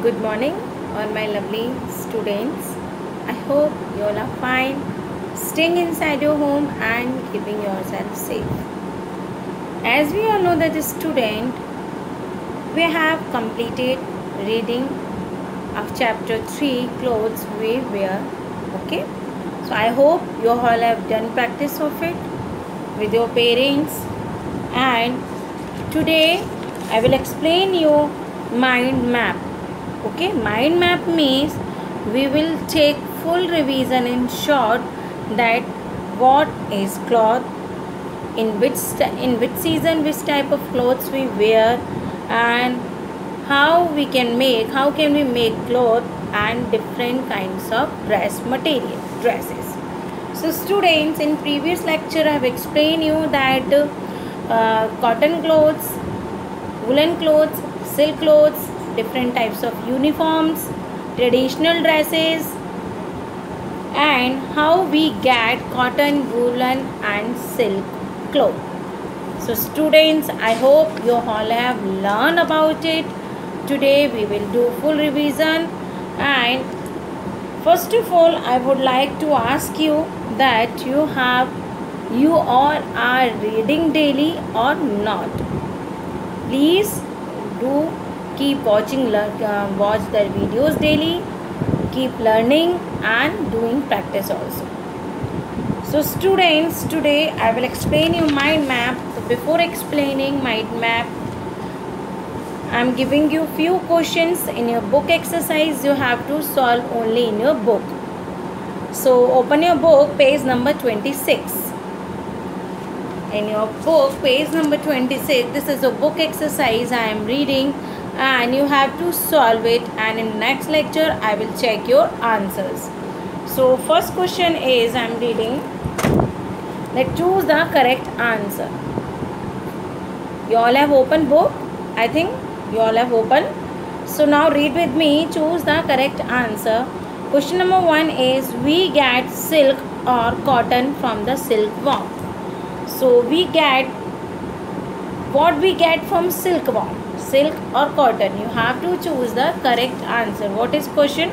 Good morning, all my lovely students. I hope you all are fine, staying inside your home and keeping yourself safe. As we all know that the student, we have completed reading of chapter 3, clothes we wear. Okay, so I hope you all have done practice of it with your parents, and today I will explain you mind map. Okay, mind map means we will take full revision in short that what is cloth, in which season which type of clothes we wear, and how we can make cloth and different kinds of dresses. So students, in previous lecture I have explained you that cotton clothes, woolen clothes, silk clothes, different types of uniforms, traditional dresses, and how we get cotton, woolen and silk clothes. So students, I hope you all have learned about it. Today we will do full revision, and first of all I would like to ask you that you all are reading daily or not. Please do keep watching watch the videos daily, keep learning and doing practice also. So students, today I will explain you mind map. So before explaining mind map, I am giving you few questions in your book exercise. You have to solve only in your book. So open your book, page number 26. In your book, page number 26, this is a book exercise I am reading, and you have to solve it, and in next lecture I will check your answers. So first question is, I am reading, let's choose the correct answer. You all have open book? I think you all have open. So now read with me, choose the correct answer. Question number 1 is, we get silk or cotton from the silkworm. So what we get from silkworm, silk or cotton? You have to choose the correct answer. What is question?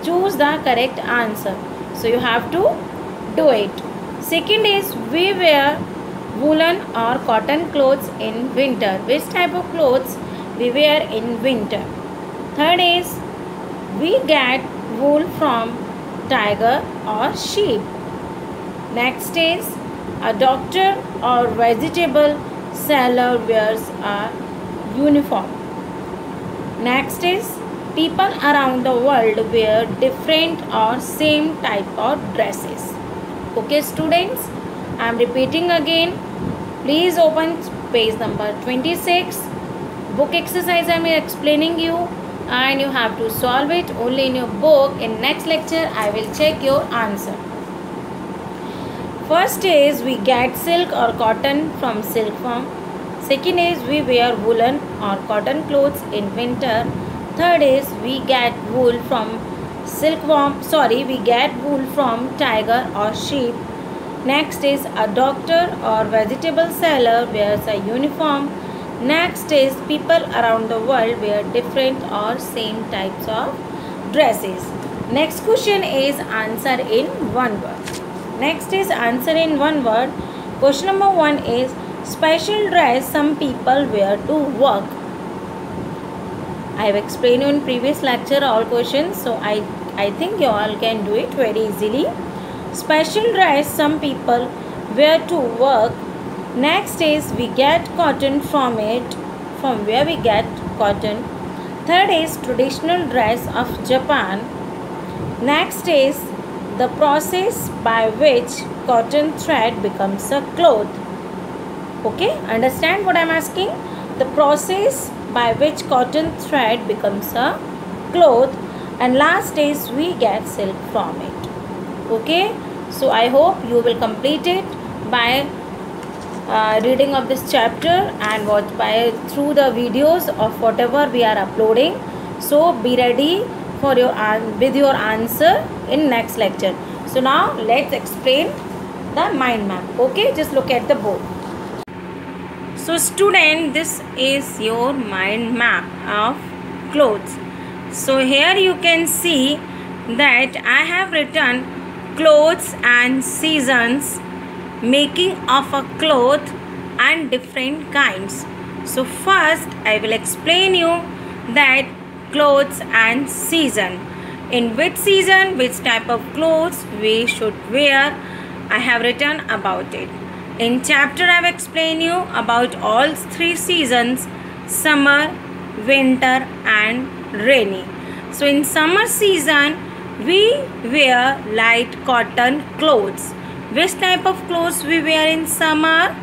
Choose the correct answer. So you have to do it. Second is, we wear woolen or cotton clothes in winter. Which type of clothes we wear in winter? Third is, we get wool from tiger or sheep. Next is, a doctor or vegetable seller wears a uniform. Next is, people around the world wear different or same type of dresses. Okay students, I am repeating again. Please open page number 26. Book exercise I am explaining you, and you have to solve it only in your book. In next lecture I will check your answer. First is, we get silk or cotton from silkworm. Second is, we wear woolen or cotton clothes in winter. Third is, we get wool from we get wool from tiger or sheep. Next is, a doctor or vegetable seller wears a uniform. Next is, people around the world wear different or same types of dresses. Next question is, answer in one word. Next is, answer in one word. Question number 1 is, special dress some people wear to work. I have explained you in previous lecture all questions, so I think you all can do it very easily. Special dress some people wear to work. Next is, we get cotton from it. From where we get cotton? Third is, traditional dress of Japan. Next is, the process by which cotton thread becomes a cloth. Okay, understand what I am asking? The process by which cotton thread becomes a cloth. And last is, we get silk from it. Okay, so I hope you will complete it by reading of this chapter and watch through the videos of whatever we are uploading. So be ready for with your answer in next lecture. So now let's explain the mind map. Okay, just look at the board. So student, this is your mind map of clothes. So here you can see that I have written clothes and seasons, making of a cloth and different kinds. So first I will explain you that clothes and season. In which season, which type of clothes we should wear, I have written about it. In chapter I have explained you about all three seasons: summer, winter and rainy. So in summer season we wear light cotton clothes. Which type of clothes we wear in summer?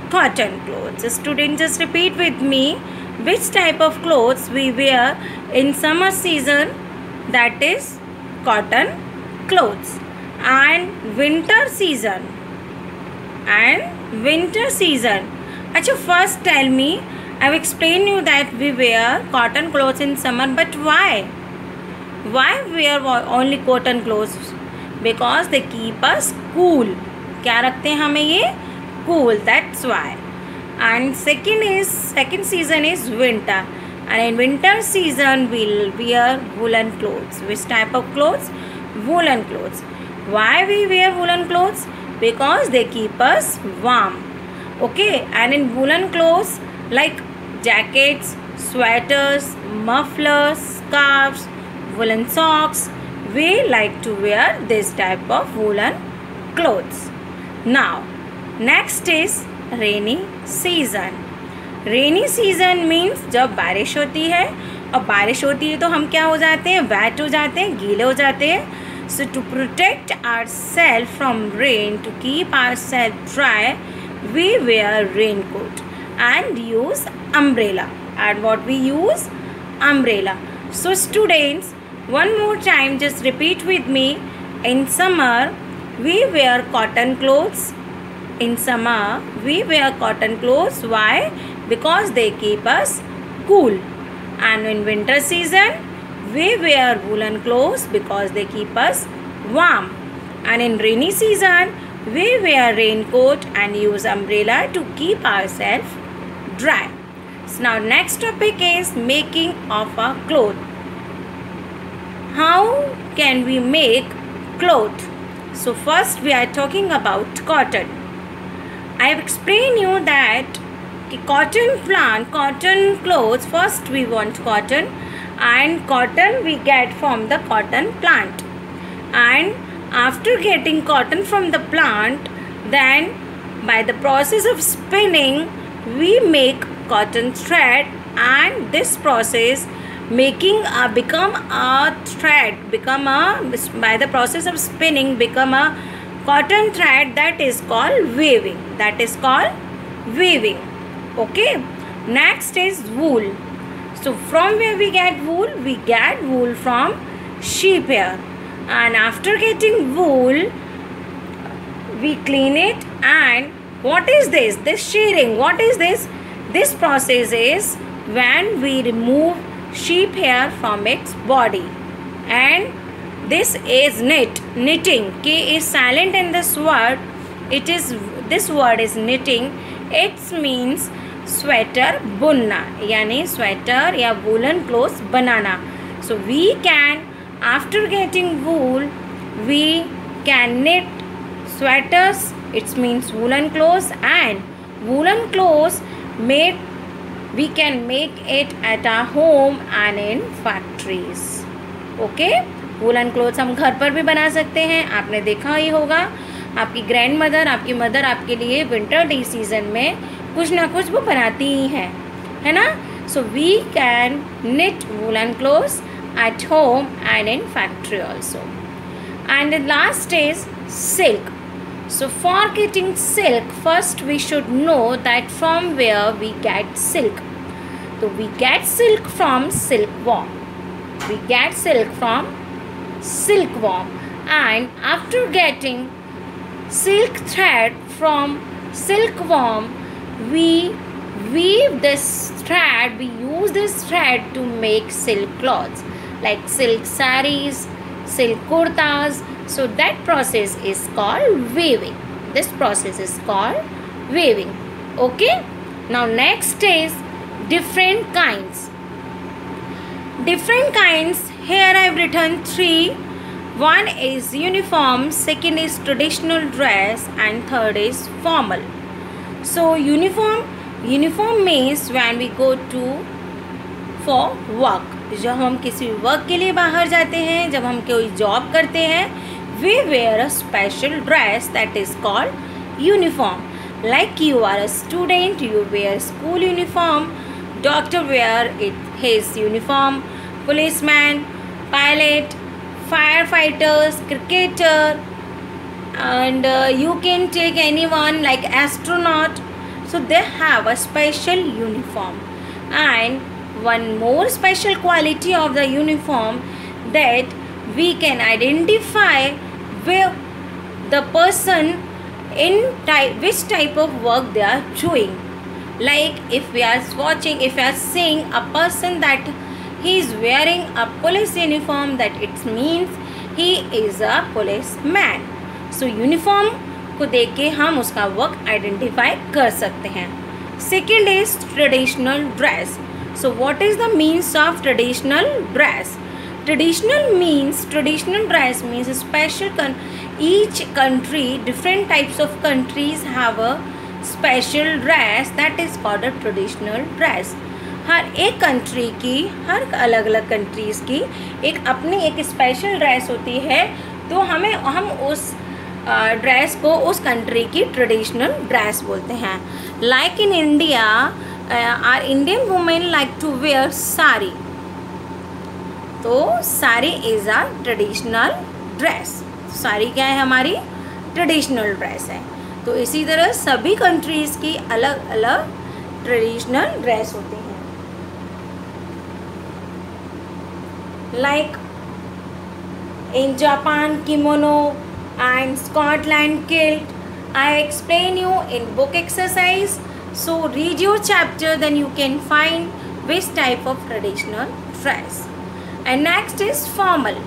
Cotton clothes. Students, just repeat with me. Which type of clothes we wear in summer season? That is cotton clothes. And winter season. Acha, first tell me, I have explained you that we wear cotton clothes in summer, but why? Why wear only cotton clothes? Because they keep us cool. क्या रखते हैं हमें ये? Cool. That's why. And second season is winter. And in winter season we'll wear woolen clothes. Which type of clothes? Woolen clothes. Why we wear woolen clothes? Because they keep us warm. Okay. And in woolen clothes like jackets, sweaters, mufflers, scarves, woolen socks, we like to wear this type of woolen clothes. Now next is rainy season. Rainy season means जब बारिश होती है, और बारिश होती है तो हम क्या हो जाते हैं? वेट हो जाते हैं, गीले हो जाते हैं. So to protect ourself from rain, to keep ourself dry, we wear raincoat and use umbrella. And what we use? Umbrella. So students, one more time just repeat with me. In summer we wear cotton clothes. In summer we wear cotton clothes. Why? Because they keep us cool. And in winter season we wear woolen clothes because they keep us warm. And in rainy season we wear raincoat and use umbrella to keep ourselves dry. So now next topic is making of a cloth. How can we make cloth? So first we are talking about cotton. I have explained you that cotton clothes, first we want cotton, and cotton we get from the cotton plant. And after getting cotton from the plant, then by the process of spinning we make cotton thread, and this process become a thread, by the process of spinning become a cotton thread, that is called weaving. Okay. Next is wool. So from where we get wool? We get wool from sheep hair. And after getting wool we clean it. And what is this? This shearing. What is this? This process is when we remove sheep hair from its body. And this is knitting. K is silent in this word. This word is knitting. It means sweater bunna, यानी sweater या woolen clothes banana. So we can, after getting wool, we can knit sweaters. It means woolen clothes, and woolen clothes we can make it at our home and in factories. Okay. Woollen clothes हम घर पर भी बना सकते हैं. आपने देखा ही होगा, आपकी ग्रैंड मदर, आपकी मदर आपके लिए विंटर डे सीजन में कुछ ना कुछ वो बनाती ही हैं, है ना. So we can knit woolen clothes at home and in factory also. And the last is silk. So for getting silk, first we should know that from where we get silk. So we get silk from silkworm. And after getting silk thread from silkworm, we weave this thread, we use this thread to make silk cloths like silk sarees, silk kurtas. So that process is called weaving. This process is called weaving. Okay. Now next is different kinds. Different kinds. Here I have written three. One is uniform, second is traditional dress, and third is formal. So uniform means when we go to for work. जब हम किसी work के लिए बाहर जाते हैं, जब हम कोई जॉब करते हैं, we wear a special dress that is called uniform. Like you are a student, you wear school uniform. Doctor wear his uniform. Policeman, pilot, firefighters, cricketer, and you can take anyone like astronaut. So they have a special uniform. And one more special quality of the uniform, that we can identify where the person in which type of work they are doing. Like if we are seeing a person that he is wearing a police uniform, that it means he is a policeman. So uniform को देख के हम उसका work identify कर सकते हैं. Second is traditional dress. So what is the means of traditional dress? Traditional dress means a special each country, different types of countries have a special dress that is called a traditional dress. हर एक country की, हर अलग अलग countries की एक अपनी एक special dress होती है. तो हम उस ड्रेस को उस कंट्री की ट्रेडिशनल ड्रेस बोलते हैं. Like in India, our Indian women like to wear sari. तो sari is our traditional dress. Sari क्या है? हमारी ट्रेडिशनल ड्रेस है. तो इसी तरह सभी कंट्रीज़ की अलग अलग ट्रेडिशनल ड्रेस होती हैं. Like in Japan, kimono, and Scotland kilt. I explain you in book exercise. So read your chapter, then you can find which type of traditional dress. And next is formal.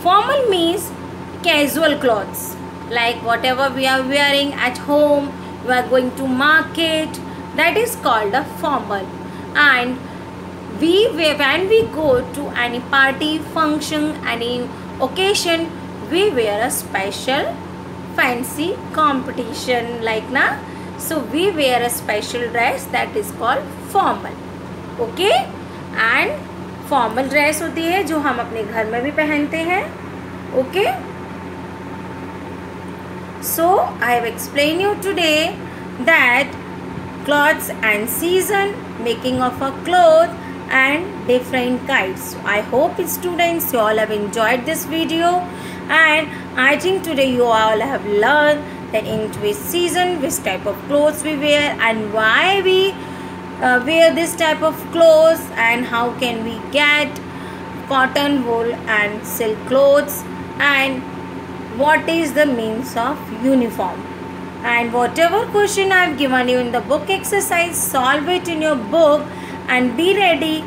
Formal means casual clothes, like whatever we are wearing at home, we are going to market, that is called a formal. And when we go to any party, function, any occasion, we wear a special fancy competition like na. So we wear a special dress that is called formal. Okay? And formal dress होती है जो हम अपने घर में भी पहनते हैं. Okay? So I have explained you today that clothes and season, making of a cloth, and different kinds. I hope students you all have enjoyed this video, and I think today you all have learned that in which season which type of clothes we wear, and why we wear this type of clothes, and how can we get cotton, wool and silk clothes, and what is the means of uniform. And whatever question I have given you in the book exercise, solve it in your book and be ready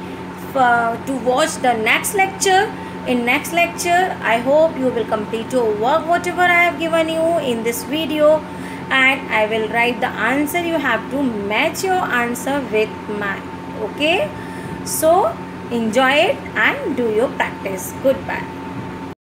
to watch the next lecture. In next lecture, I hope you will complete your work whatever I have given you in this video, and I will write the answer. You have to match your answer with mine. Okay? So enjoy it and do your practice. Goodbye.